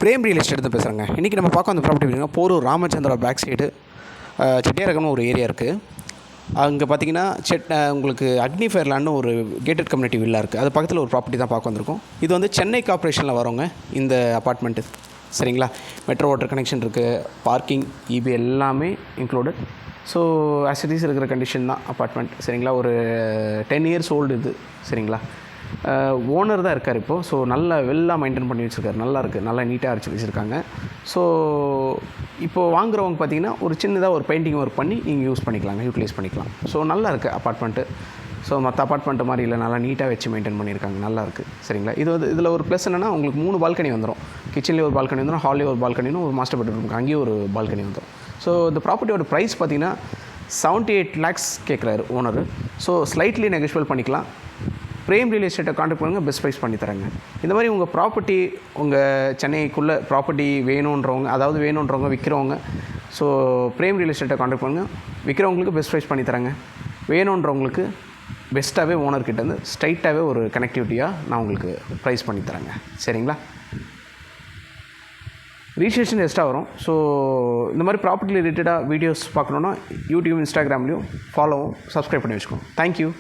Frame real estate தான் பேசுகிறேங்க. இன்றைக்கி நம்ம பார்க்க வந்த ப்ராப்பர்ட்டி பார்த்திங்கன்னா போரூர் ராமச்சந்திரா பேக் சைடு செட்டியாரகம்னு ஒரு ஏரியா இருக்குது. அங்கே பார்த்தீங்கன்னா உங்களுக்கு அக்னிஃபயர் லேண்ட்னு ஒரு கேட்டட் கம்யூனிட்டி வில்லா இருக்குது. அது பக்கத்தில் ஒரு ப்ராப்பர்ட்டி தான் பார்க்க வந்திருக்கோம். இது வந்து சென்னை கார்ப்பரேஷனில் வரவங்க இந்த அப்பார்ட்மெண்ட்டு. சரிங்களா, மெட்ரோ வாட்டர் கனெக்ஷன் இருக்குது, பார்க்கிங், இபி எல்லாமே இன்க்ளூடட். ஸோ ஆசிட்டிஸ் இருக்கிற கண்டிஷன் தான் அப்பார்ட்மெண்ட். சரிங்களா, ஒரு 10 இயர்ஸ் ஓல்டு இது. சரிங்களா, ஓனர் தான் இருக்கார் இப்போது. ஸோ நல்லா வெல்லாக மெயின்டைன் பண்ணி வச்சுருக்காரு. நல்லா இருக்குது, நல்லா நீட்டாக அரைச்சி வச்சுருக்காங்க. ஸோ இப்போது வாங்குறவங்க பார்த்திங்கன்னா ஒரு சின்னதாக ஒரு பெயிண்டிங் ஒர்க் பண்ணி நீங்கள் யூஸ் பண்ணிக்கலாங்க, யூட்டிலைஸ் பண்ணிக்கலாம். ஸோ நல்லா இருக்குது அப்பார்ட்மெண்ட்டு. ஸோ மற்ற அப்பார்ட்மெண்ட்டு மாதிரி இல்லை, நல்லா நீட்டாக வச்சு மெயின்டைன் பண்ணியிருக்காங்க. நல்லா இருக்குது. சரிங்களா, இது வந்து இதில் ஒரு ப்ளஸ் என்னென்னா உங்களுக்கு 3 பால்கனி வந்துடும். கிச்சன்லேயே ஒரு பால்கனி வந்துடும், ஹால்லேயே ஒரு பால்கனின்னு ஒரு மாஸ்டர் பெட்ரூம் அங்கேயும் ஒரு பால்கனி வந்துடும். ஸோ இந்த ப்ராப்பர்ட்டியோட ப்ரைஸ் பார்த்திங்கன்னா 78 lakhs கேட்குறாரு ஓனர். ஸோ ஸ்லைட்லி நெகோஷியபிள் பண்ணிக்கலாம். பிரேம் ரியல் எஸ்டேட்டை கான்டாக்ட் பண்ணுங்கள், பெஸ்ட் ப்ரைஸ் பண்ணி தரேங்க. இந்த மாதிரி உங்கள் ப்ராப்பர்ட்டி, உங்கள் சென்னைக்குள்ளே ப்ராப்பர்ட்டி வேணுன்றவங்க, அதாவது வேணுன்றவங்க, விற்கிறவங்க, ஸோ பிரேம் ரியல் எஸ்டேட்டை கான்டாக்ட் பண்ணுங்கள். விற்கிறவங்களுக்கு பெஸ்ட் ப்ரைஸ் பண்ணி தரேங்க. வேணுன்றவங்களுக்கு பெஸ்ட்டாகவே ஓனர்கிட்டேருந்து ஸ்ட்ரைட்டாகவே ஒரு கனெக்டிவிட்டியாக நான் உங்களுக்கு ப்ரைஸ் பண்ணி தரேங்க. சரிங்களா, ரிஜிஸ்ட்ரேஷன் எக்ஸ்ட்ரா வரும். ஸோ இந்த மாதிரி ப்ராப்பர்ட்டி ரிலேட்டடாக வீடியோஸ் பார்க்கணுன்னா யூடியூப், இன்ஸ்டாகிராம்லேயும் ஃபாலோவும், சப்ஸ்கிரைப் பண்ணி வச்சுக்கோங்க. தேங்க்யூ.